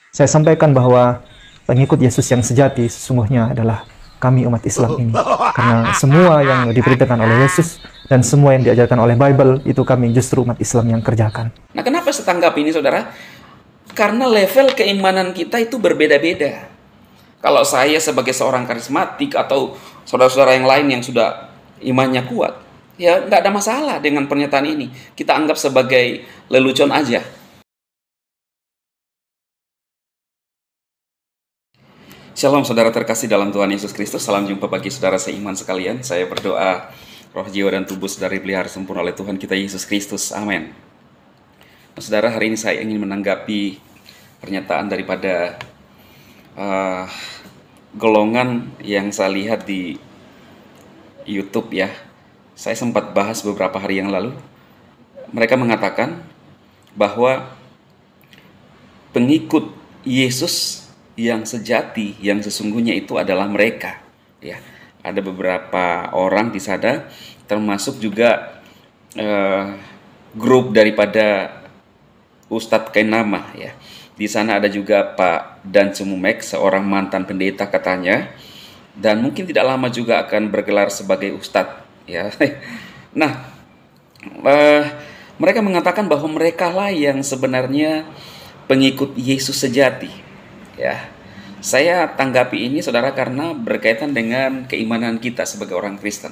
Saya sampaikan bahwa pengikut Yesus yang sejati sesungguhnya adalah kami umat Islam ini. Karena semua yang diperintahkan oleh Yesus dan semua yang diajarkan oleh Bible itu kami justru umat Islam yang kerjakan. Nah, kenapa saya tanggap ini, saudara? Karena level keimanan kita itu berbeda-beda. Kalau saya sebagai seorang karismatik atau saudara-saudara yang lain yang sudah imannya kuat, ya nggak ada masalah dengan pernyataan ini. Kita anggap sebagai lelucon aja. Shalom saudara terkasih dalam Tuhan Yesus Kristus. Salam jumpa bagi saudara seiman sekalian. Saya berdoa roh, jiwa, dan tubuh saudara dipelihara sempurna oleh Tuhan kita Yesus Kristus. Amin. Nah, saudara, hari ini saya ingin menanggapi pernyataan daripada golongan yang saya lihat di YouTube ya. Saya sempat bahas beberapa hari yang lalu. Mereka mengatakan bahwa pengikut Yesus yang sejati, yang sesungguhnya itu adalah mereka. Ya, ada beberapa orang di sana, termasuk juga grup daripada Ustadz Kainama. Ya, di sana ada juga Pak Dan Cemumek, seorang mantan pendeta katanya, dan mungkin tidak lama juga akan bergelar sebagai Ustadz. Ya, nah, mereka mengatakan bahwa mereka lah yang sebenarnya pengikut Yesus sejati. Ya, saya tanggapi ini saudara karena berkaitan dengan keimanan kita sebagai orang Kristen.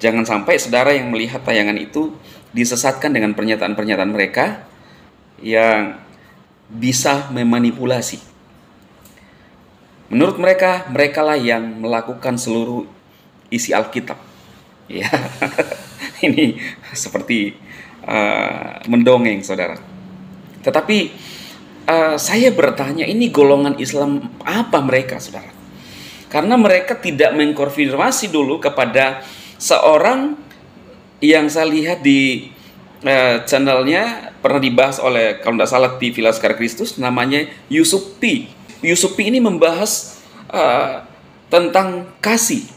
Jangan sampai saudara yang melihat tayangan itu disesatkan dengan pernyataan-pernyataan mereka yang bisa memanipulasi. Menurut mereka, mereka lah yang melakukan seluruh isi Alkitab. Ya, ini seperti mendongeng saudara. Tetapi saya bertanya, ini golongan Islam apa mereka, saudara? Karena mereka tidak mengkonfirmasi dulu kepada seorang yang saya lihat di channelnya, pernah dibahas oleh, kalau tidak salah, TV Laskar Kristus, namanya Yusuf P. Yusuf P ini membahas tentang kasih.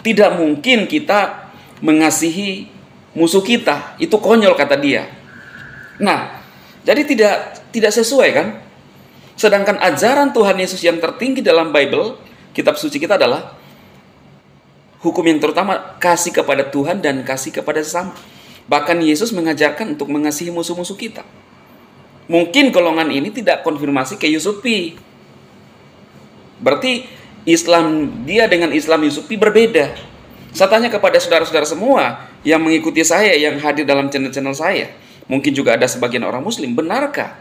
Tidak mungkin kita mengasihi musuh kita, itu konyol kata dia. Nah, jadi tidak sesuai kan? Sedangkan ajaran Tuhan Yesus yang tertinggi dalam Bible, kitab suci kita, adalah hukum yang terutama kasih kepada Tuhan dan kasih kepada sesama. Bahkan Yesus mengajarkan untuk mengasihi musuh-musuh kita. Mungkin golongan ini tidak konfirmasi ke Yusuf P. Berarti Islam dia dengan Islam Yusuf P berbeda. Saya tanya kepada saudara-saudara semua yang mengikuti saya, yang hadir dalam channel-channel saya, mungkin juga ada sebagian orang Muslim, benarkah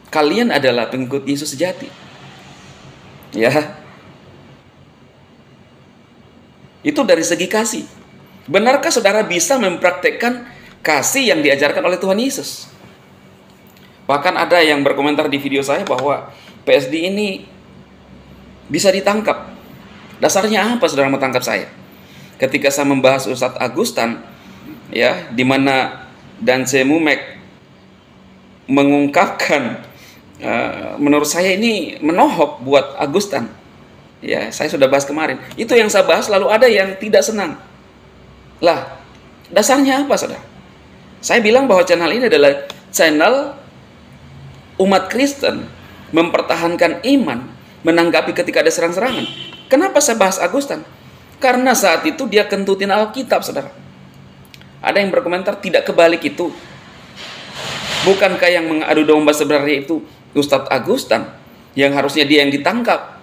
kalian adalah pengikut Yesus sejati? Ya, itu dari segi kasih. Benarkah saudara bisa mempraktekkan kasih yang diajarkan oleh Tuhan Yesus? Bahkan ada yang berkomentar di video saya bahwa PSD ini bisa ditangkap. Dasarnya apa saudara mau tangkap saya? Ketika saya membahas Ustadz Agustan, ya, di mana Dan Cemumek mengungkapkan, menurut saya ini menohok buat Agustan. Ya, saya sudah bahas kemarin. Itu yang saya bahas, lalu ada yang tidak senang. Lah, dasarnya apa, saudara? Saya bilang bahwa channel ini adalah channel umat Kristen mempertahankan iman, menanggapi ketika ada serang-serangan. Kenapa saya bahas Agustan? Karena saat itu dia kentutin Alkitab, saudara. Ada yang berkomentar, tidak kebalik itu. Bukankah yang mengadu domba sebenarnya itu Ustadz Agustan, yang harusnya dia yang ditangkap?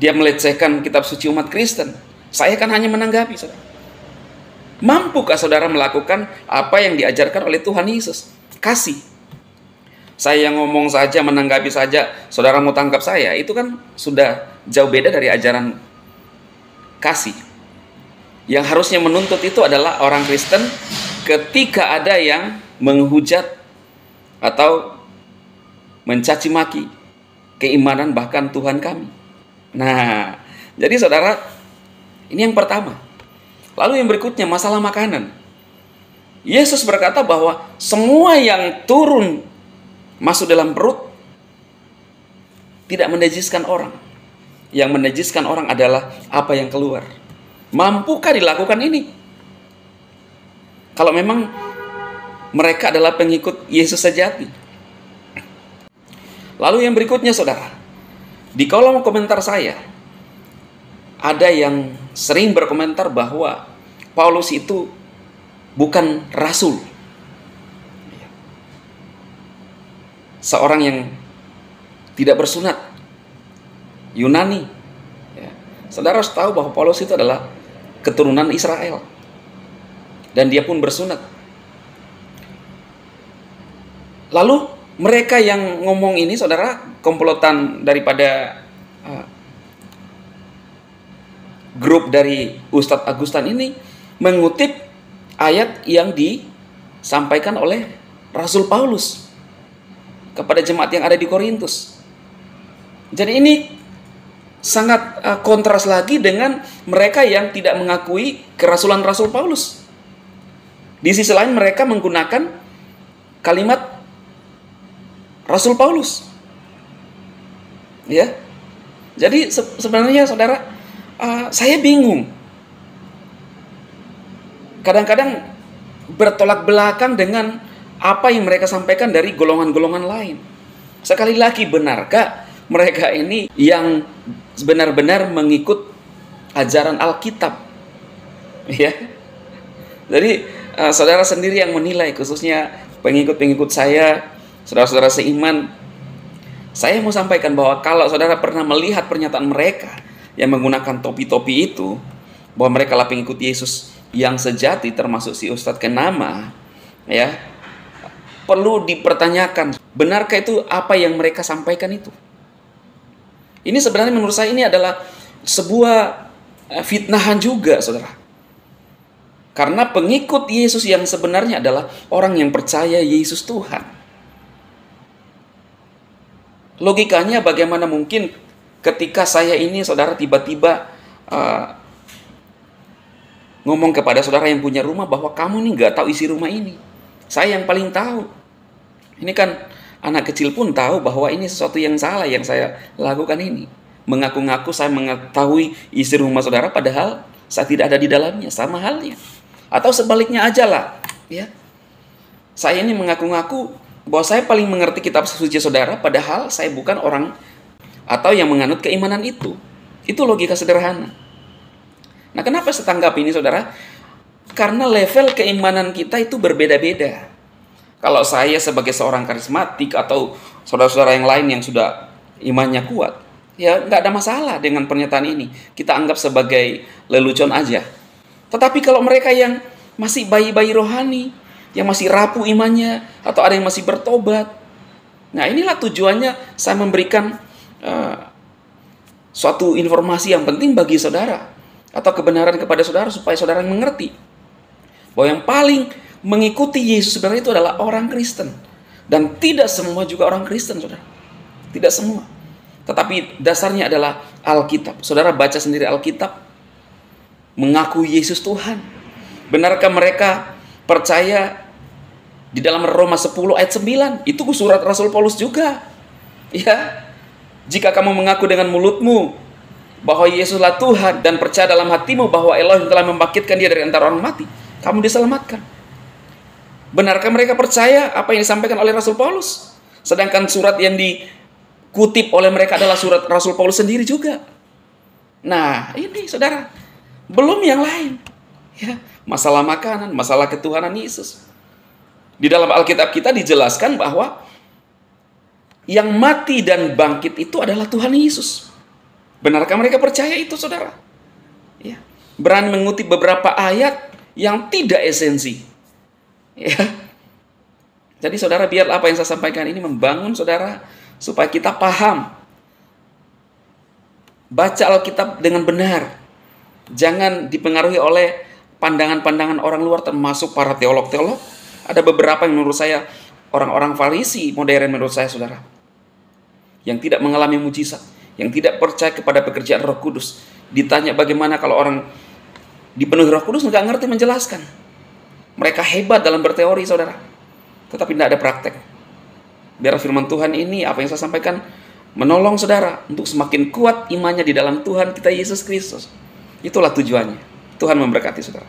Dia melecehkan kitab suci umat Kristen. Saya kan hanya menanggapi, saudara. Mampukah saudara melakukan apa yang diajarkan oleh Tuhan Yesus? Kasih. Saya yang ngomong saja, menanggapi saja, saudara mau tangkap saya, itu kan sudah jauh beda dari ajaran kasih. Yang harusnya menuntut itu adalah orang Kristen ketika ada yang menghujat atau mencaci maki keimanan bahkan Tuhan kami. Nah, jadi saudara, ini yang pertama. Lalu yang berikutnya, masalah makanan. Yesus berkata bahwa semua yang turun masuk dalam perut tidak menajiskan orang. Yang menajiskan orang adalah apa yang keluar. Mampukah dilakukan ini? Kalau memang mereka adalah pengikut Yesus sejati. Lalu yang berikutnya saudara, di kolom komentar saya ada yang sering berkomentar bahwa Paulus itu bukan rasul, seorang yang tidak bersunat, Yunani. Ya. Saudara harus tahu bahwa Paulus itu adalah keturunan Israel, dan dia pun bersunat. Lalu mereka yang ngomong ini, saudara, komplotan daripada grup dari Ustadz Agustan ini mengutip ayat yang disampaikan oleh Rasul Paulus kepada jemaat yang ada di Korintus. Jadi ini sangat kontras lagi dengan mereka yang tidak mengakui kerasulan Rasul Paulus. Di sisi lain mereka menggunakan kalimat Rasul Paulus. Ya. Jadi sebenarnya saudara, saya bingung. Kadang-kadang bertolak belakang dengan apa yang mereka sampaikan dari golongan-golongan lain. Sekali lagi, benarkah mereka ini yang benar-benar mengikut ajaran Alkitab? Ya. Jadi saudara sendiri yang menilai, khususnya pengikut-pengikut saya, saudara-saudara seiman. Saya mau sampaikan bahwa kalau saudara pernah melihat pernyataan mereka yang menggunakan topi-topi itu, bahwa mereka lah pengikut Yesus yang sejati, termasuk si Ustadz Kenama, ya, perlu dipertanyakan, benarkah itu apa yang mereka sampaikan itu? Ini sebenarnya menurut saya ini adalah sebuah fitnahan juga, saudara. Karena pengikut Yesus yang sebenarnya adalah orang yang percaya Yesus Tuhan. Logikanya bagaimana mungkin ketika saya ini, saudara, tiba-tiba ngomong kepada saudara yang punya rumah bahwa kamu nih nggak tahu isi rumah ini. Saya yang paling tahu. Ini kan anak kecil pun tahu bahwa ini sesuatu yang salah yang saya lakukan ini. Mengaku-ngaku saya mengetahui isi rumah saudara padahal saya tidak ada di dalamnya. Sama halnya. Atau sebaliknya aja lah. Ya. Saya ini mengaku-ngaku bahwa saya paling mengerti kitab suci saudara padahal saya bukan orang atau yang menganut keimanan itu. Itu logika sederhana. Nah, kenapa saya tanggap ini, saudara? Karena level keimanan kita itu berbeda-beda. Kalau saya sebagai seorang karismatik atau saudara-saudara yang lain yang sudah imannya kuat, ya nggak ada masalah dengan pernyataan ini. Kita anggap sebagai lelucon aja. Tetapi kalau mereka yang masih bayi-bayi rohani, yang masih rapuh imannya, atau ada yang masih bertobat, nah inilah tujuannya saya memberikan suatu informasi yang penting bagi saudara, atau kebenaran kepada saudara, supaya saudara mengerti bahwa yang paling mengikuti Yesus sebenarnya itu adalah orang Kristen. Dan tidak semua juga orang Kristen, saudara. Tidak semua. Tetapi dasarnya adalah Alkitab. Saudara baca sendiri Alkitab, mengaku Yesus Tuhan. Benarkah mereka percaya di dalam Roma 10 ayat 9? Itu surat Rasul Paulus juga. Ya. Jika kamu mengaku dengan mulutmu bahwa Yesuslah Tuhan dan percaya dalam hatimu bahwa Elohim telah membangkitkan dia dari antara orang mati, kamu diselamatkan. Benarkah mereka percaya apa yang disampaikan oleh Rasul Paulus? Sedangkan surat yang dikutip oleh mereka adalah surat Rasul Paulus sendiri juga. Nah, ini saudara, belum yang lain. Ya, masalah makanan, masalah ketuhanan Yesus. Di dalam Alkitab kita dijelaskan bahwa yang mati dan bangkit itu adalah Tuhan Yesus. Benarkah mereka percaya itu, saudara? Ya. Berani mengutip beberapa ayat yang tidak esensi. Ya. Jadi saudara, biar apa yang saya sampaikan ini membangun saudara, supaya kita paham. Baca Alkitab dengan benar. Jangan dipengaruhi oleh pandangan-pandangan orang luar, termasuk para teolog-teolog. Ada beberapa yang menurut saya orang-orang Farisi modern menurut saya, saudara, yang tidak mengalami mujizat, yang tidak percaya kepada pekerjaan Roh Kudus. Ditanya bagaimana kalau orang dipenuhi Roh Kudus, nggak ngerti menjelaskan. Mereka hebat dalam berteori, saudara, tetapi tidak ada praktek. Biar firman Tuhan ini, apa yang saya sampaikan, menolong saudara untuk semakin kuat imannya di dalam Tuhan kita Yesus Kristus. Itulah tujuannya. Tuhan memberkati saudara.